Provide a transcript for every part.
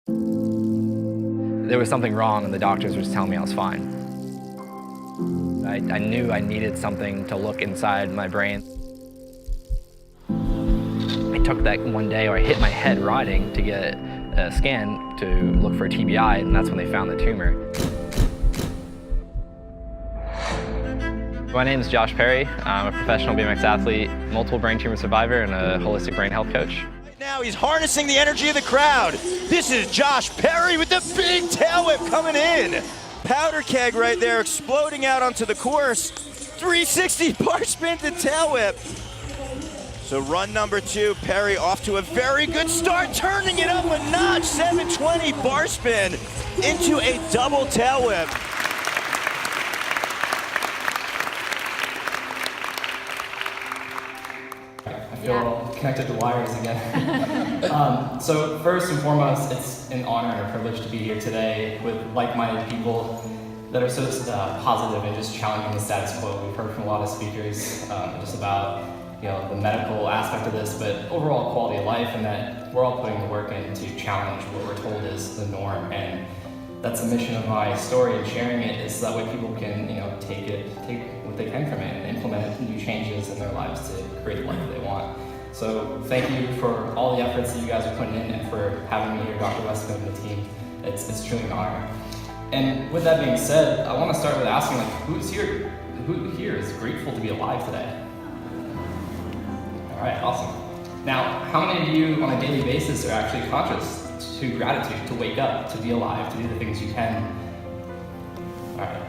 There was something wrong and the doctors were just telling me I was fine. I knew I needed something to look inside my brain. I took that one day, or I hit my head riding to get a scan to look for a TBI, and that's when they found the tumor. My name is Josh Perry. I'm a professional BMX athlete, multiple brain tumor survivor, and a holistic brain health coach. Right now he's harnessing the energy of the crowd. This is Josh Perry with the big tail whip coming in. Powder keg right there exploding out onto the course. 360 bar spin to tail whip. So run number 2, Perry off to a very good start, turning it up a notch. 720 bar spin into a double tail whip. I feel connected to wires again. So first and foremost, it's an honor and a privilege to be here today with like-minded people that are so positive and just challenging the status quo. We've heard from a lot of speakers just about the medical aspect of this, but overall quality of life, and that we're all putting the work in to challenge what we're told is the norm. And that's the mission of my story, and sharing it is so that way people can take what they can from it and implement new changes in their lives to create the life that they want. So thank you for all the efforts that you guys are putting in, and for having me here, Dr. Westman and the team. It's truly an honor. And with that being said, I want to start with asking, who here is grateful to be alive today? All right, awesome. Now, how many of you on a daily basis are actually conscious to gratitude, to wake up, to be alive, to do the things you can? All right.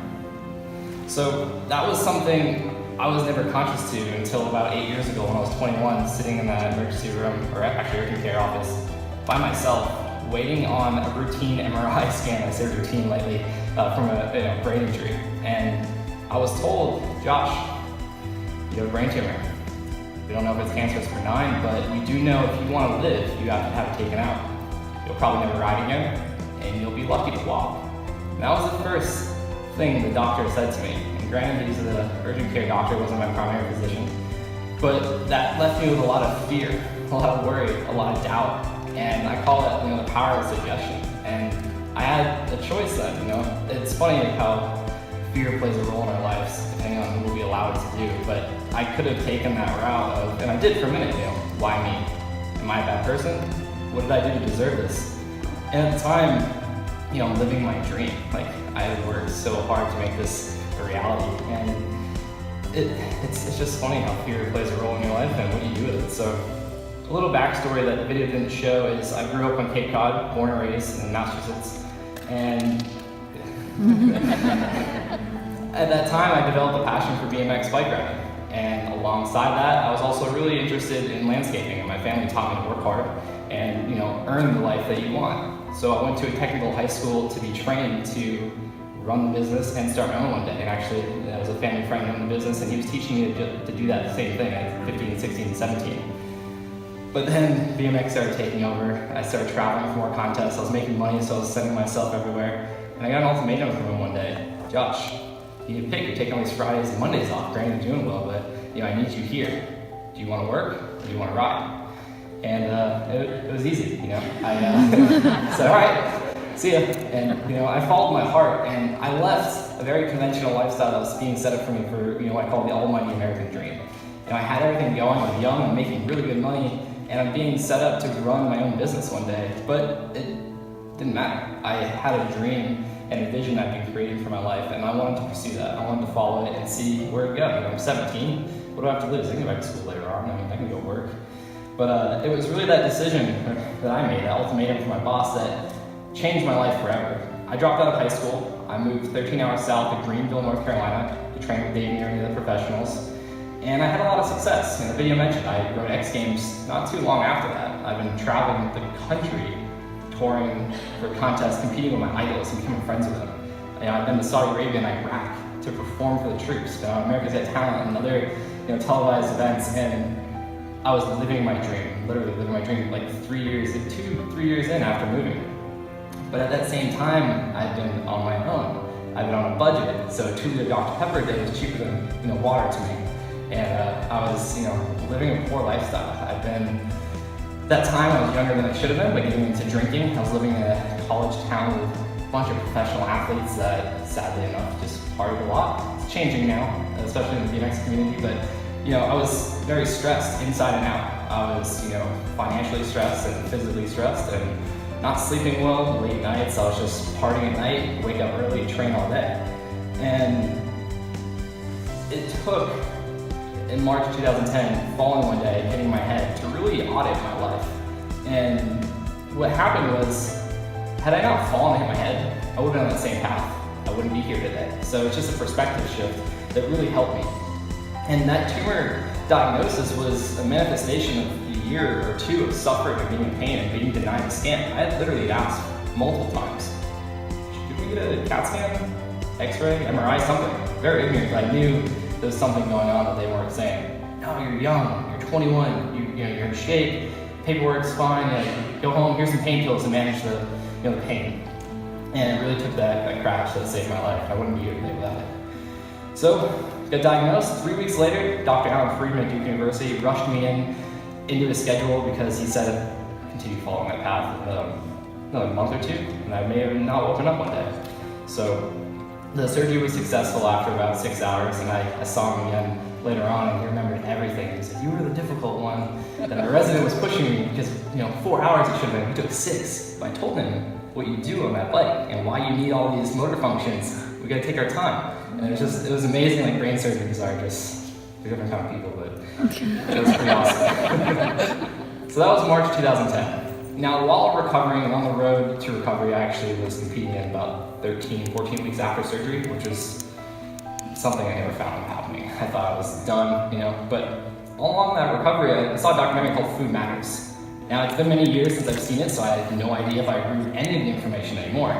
So that was something I was never conscious to until about 8 years ago when I was 21, sitting in that emergency room, or actually urgent care office, by myself, waiting on a routine MRI scan. I say routine lightly, from a brain injury. And I was told, Josh, you have a brain tumor. We don't know if it's cancerous or benign, but we do know if you want to live, you have to have it taken out. You'll probably never ride again, and you'll be lucky to walk. And that was the first thing the doctor said to me. And granted, he's the urgent care doctor, wasn't my primary physician, but that left me with a lot of fear, a lot of worry, a lot of doubt. And I call it, the power of suggestion. And I had a choice then. It's funny how fear plays a role in our lives, depending on who we'll be allowed to do. But I could have taken that route of, and I did for a minute, why me? Am I a bad person? What did I do to deserve this? And at the time, I'm living my dream. I had worked so hard to make this a reality. And it's just funny how fear plays a role in your life and what you do with it. So a little backstory that the video didn't show is I grew up on Cape Cod, born and raised in Massachusetts. And at that time, I developed a passion for BMX bike riding. And alongside that, I was also really interested in landscaping, and my family taught me to work hard and earn the life that you want. So I went to a technical high school to be trained to run the business and start my own one day. And actually, I was a family friend in the business, and he was teaching me to do that same thing at 15, 16, 17. But then BMX started taking over. I started traveling for more contests. I was making money, so I was sending myself everywhere. And I got an ultimatum from him one day. Josh, you need to pick. You're taking all these Fridays and Mondays off. Granted, you're doing well, but I need you here. Do you want to work, or do you want to ride? And it was easy. I said, all right, see ya. And I followed my heart, and I left a very conventional lifestyle that was being set up for me for what I call the almighty American dream. I had everything going. I was young. I'm making really good money. And I'm being set up to run my own business one day, but it didn't matter. I had a dream and a vision I've been creating for my life, and I wanted to pursue that. I wanted to follow it and see where it goes. I'm 17, what do I have to lose? I can go back to school later on, I can go work. But it was really that decision that I made, that ultimatum from my boss, that changed my life forever. I dropped out of high school. I moved 13 hours south to Greenville, North Carolina to train with Dave and any of the professionals. And I had a lot of success. In the video mentioned, I rode X Games not too long after that. I've been traveling the country, touring for contests, competing with my idols and becoming friends with them. I've been to Saudi Arabia and Iraq to perform for the troops, America's Got Talent and other televised events. And I was living my dream, literally living my dream, 3 years in after moving. But at that same time, I've been on my own. I've been on a budget, so a 2-liter Dr. Pepper a day was cheaper than water to me. And I was living a poor lifestyle. I've been That time I was younger than I should have been by getting into drinking. I was living in a college town with a bunch of professional athletes that, sadly enough, just partied a lot. It's changing now, especially in the BMX community, but I was very stressed inside and out. I was, financially stressed and physically stressed and not sleeping well, late nights. I was just partying at night, wake up early, train all day. And it took, in March 2010, falling one day, hitting my head, to really audit my life. And what happened was, had I not fallen and hit my head, I would have been on that same path. I wouldn't be here today. So it's just a perspective shift that really helped me. And that tumor diagnosis was a manifestation of a year or two of suffering and being in pain and being denied a scan. I had literally asked multiple times, should we get a CAT scan, X-ray, MRI, something? Very ignorant, but I knew there was something going on that they weren't saying. No, you're young, you're 21, you're in shape, paperwork's fine, go home, here's some pain pills to manage the pain. And it really took that crash that saved my life. I wouldn't be here today without it. So, got diagnosed. 3 weeks later, Dr. Alan Friedman at Duke University rushed me into his schedule because he said continue following that path another month or two, and I may have not woken up one day. So the surgery was successful after about 6 hours, and I saw him again later on, and he remembered everything. He said, "You were the difficult one." That the resident was pushing me because 4 hours it should have been. We took 6. But I told him what you do on that bike and why you need all these motor functions. We got to take our time. And it was amazing. Like, brain surgeons are just, they're different kind of people, but it was pretty awesome. So that was March 2010. Now, while recovering and on the road to recovery, I actually was competing in about 13, 14 weeks after surgery, which was something I never found happening. I thought I was done, but along that recovery, I saw a documentary called Food Matters. Now, it's been many years since I've seen it, so I had no idea if I agree with any of the information anymore.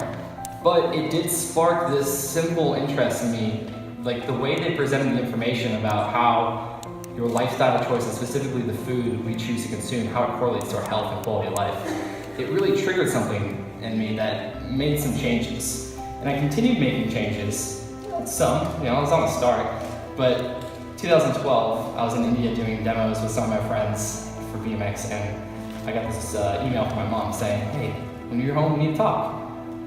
But it did spark this simple interest in me, like the way they presented the information about how your lifestyle choices, specifically the food we choose to consume, how it correlates to our health and quality of life. It really triggered something in me that made some changes. And I continued making changes, some, I was on the start, but 2012, I was in India doing demos with some of my friends for BMX, and I got this email from my mom saying, "Hey, when you're home, we need to talk."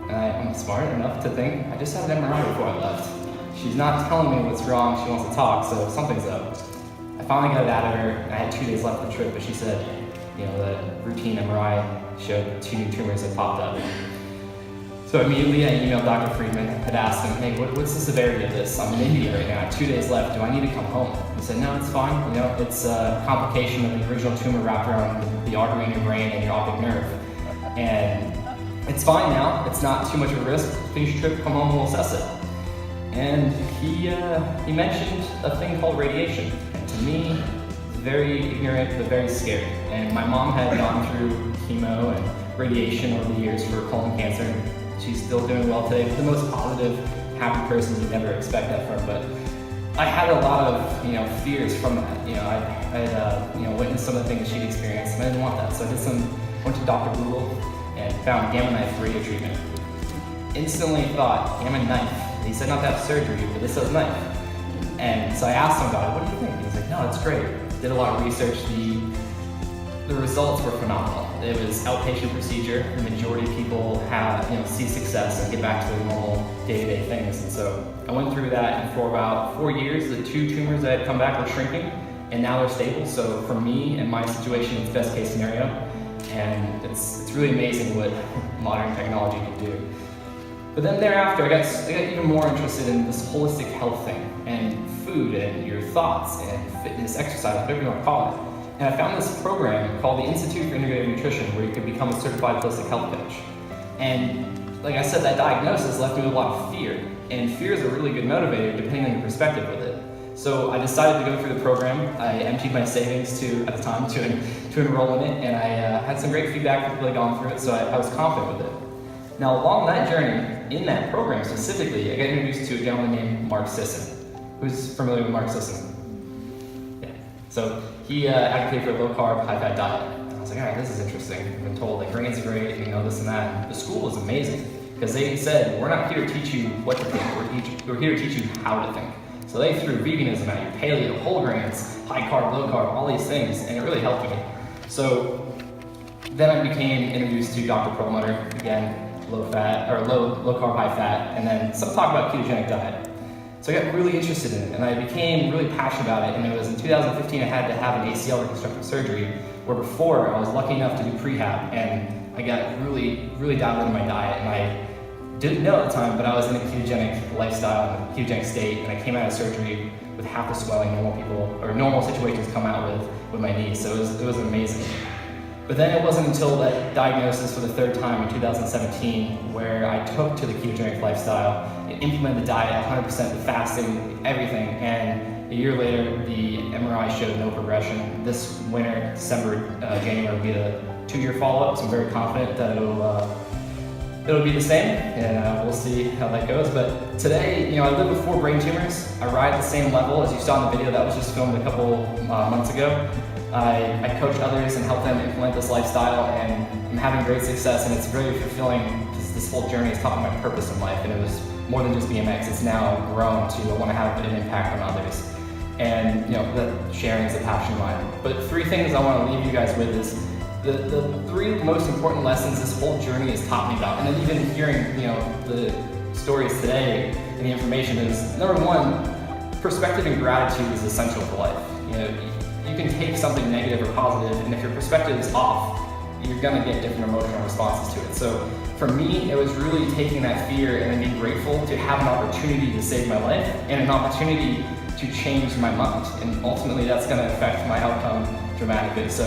And I'm smart enough to think, I just had an MRI before I left. She's not telling me what's wrong, she wants to talk, so something's up. I finally got it out of her, and I had 2 days left of the trip, but she said, the routine MRI showed 2 new tumors that popped up. So immediately I emailed Dr. Friedman, had asked him, "Hey, what's the severity of this? I'm in India right now, I have 2 days left, do I need to come home?" He said, "No, it's fine, it's a complication of the original tumor wrapped around the artery in your brain and your optic nerve. And it's fine now, it's not too much of a risk, finish your trip, come home and we'll assess it." And he mentioned a thing called radiation. And to me, very ignorant, but very scary. And my mom had gone through chemo and radiation over the years for colon cancer. She's still doing well today, the most positive, happy person you'd never expect that from. But I had a lot of, fears from that. I had, witnessed some of the things she'd experienced, and I didn't want that. So I went to Dr. Google and found gamma knife radio treatment. Instantly thought, gamma knife. He said not to have surgery, but this says knife. And so I asked him about it, "What do you think?" He's like, "No, it's great." Did a lot of research. The results were phenomenal. It was outpatient procedure. The majority of people have, see success and get back to their normal day-to-day things. And so I went through that, and for about 4 years, the 2 tumors that had come back were shrinking, and now they're stable. So for me and my situation, it's best case scenario. And it's really amazing what modern technology can do. But then thereafter, I got even more interested in this holistic health thing, and food, and your thoughts, and fitness, exercise, whatever you want to call it. And I found this program called the Institute for Integrative Nutrition, where you could become a certified holistic health coach. And like I said, that diagnosis left me with a lot of fear. And fear is a really good motivator, depending on your perspective with it. So I decided to go through the program. I emptied my savings at the time to enroll in it, and I had some great feedback from people that had gone through it, so I was confident with it. Now, along that journey, in that program specifically, I got introduced to a gentleman named Mark Sisson. Who's familiar with Mark Sisson? Yeah. So he advocated for a low-carb, high-fat diet. And I was like, all right, this is interesting. I've been told grains are great, this and that. And the school was amazing, because they said, we're not here to teach you what to think, we're here to teach you how to think. So they threw veganism at you, paleo, whole grains, high carb, low carb, all these things, and it really helped me. So then I became introduced to Dr. Perlmutter, again, low carb, high fat, and then some talk about ketogenic diet. So I got really interested in it, and I became really passionate about it, and it was in 2015 I had to have an ACL reconstructive surgery, where before I was lucky enough to do prehab, and I got really, really dialed into my diet, and I didn't know at the time, but I was in a ketogenic lifestyle, in a ketogenic state, and I came out of surgery with half the swelling normal situations come out with my knees, so it was amazing. But then it wasn't until that diagnosis for the third time in 2017 where I took to the ketogenic lifestyle and implemented the diet 100%, the fasting, everything, and a year later the MRI showed no progression. This winter, January will be the 2-year follow-up, so I'm very confident that it'll be the same, and we'll see how that goes. But today, I live with 4 brain tumors. I ride the same level as you saw in the video that was just filmed a couple months ago. I coach others and help them implement this lifestyle, and I'm having great success, and it's very fulfilling because this whole journey is taught me my purpose in life, and it was more than just BMX. It's now grown to I want to have an impact on others, and that sharing is a passion of mine. But 3 things I want to leave you guys with is the 3 most important lessons this whole journey has taught me about, and then even hearing the stories today and the information is, number 1, perspective and gratitude is essential for life. You can take something negative or positive, and if your perspective is off, you're gonna get different emotional responses to it. So for me, it was really taking that fear and then being grateful to have an opportunity to save my life and an opportunity to change my mind. And ultimately, that's gonna affect my outcome dramatically. So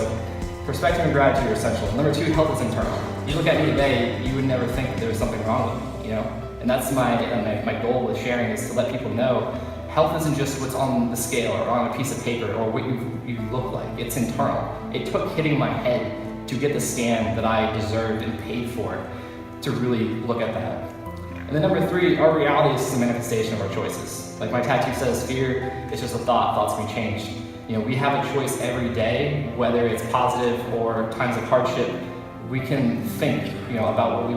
perspective and gratitude are essential. Number 2, health is internal. You look at me today, you would never think that there was something wrong with me, And that's my goal with sharing, is to let people know health isn't just what's on the scale or on a piece of paper or what you look like. It's internal. It took hitting my head to get the scan that I deserved and paid for to really look at that. And then number 3, our reality is a manifestation of our choices. Like my tattoo says, fear is just a thought, thoughts can be changed. We have a choice every day, whether it's positive or times of hardship. We can think, about what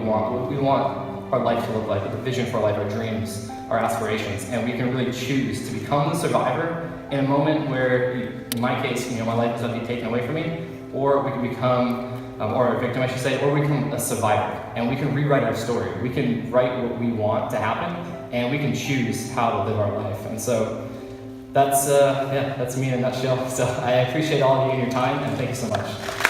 we want our life to look like, the vision for our life, our dreams, our aspirations, and we can really choose to become the survivor in a moment where, in my case, my life is going to be taken away from me, or we can become, or a victim, I should say, or we become a survivor, and we can rewrite our story. We can write what we want to happen, and we can choose how to live our life. And so that's me in a nutshell. So I appreciate all of you and your time, and thank you so much.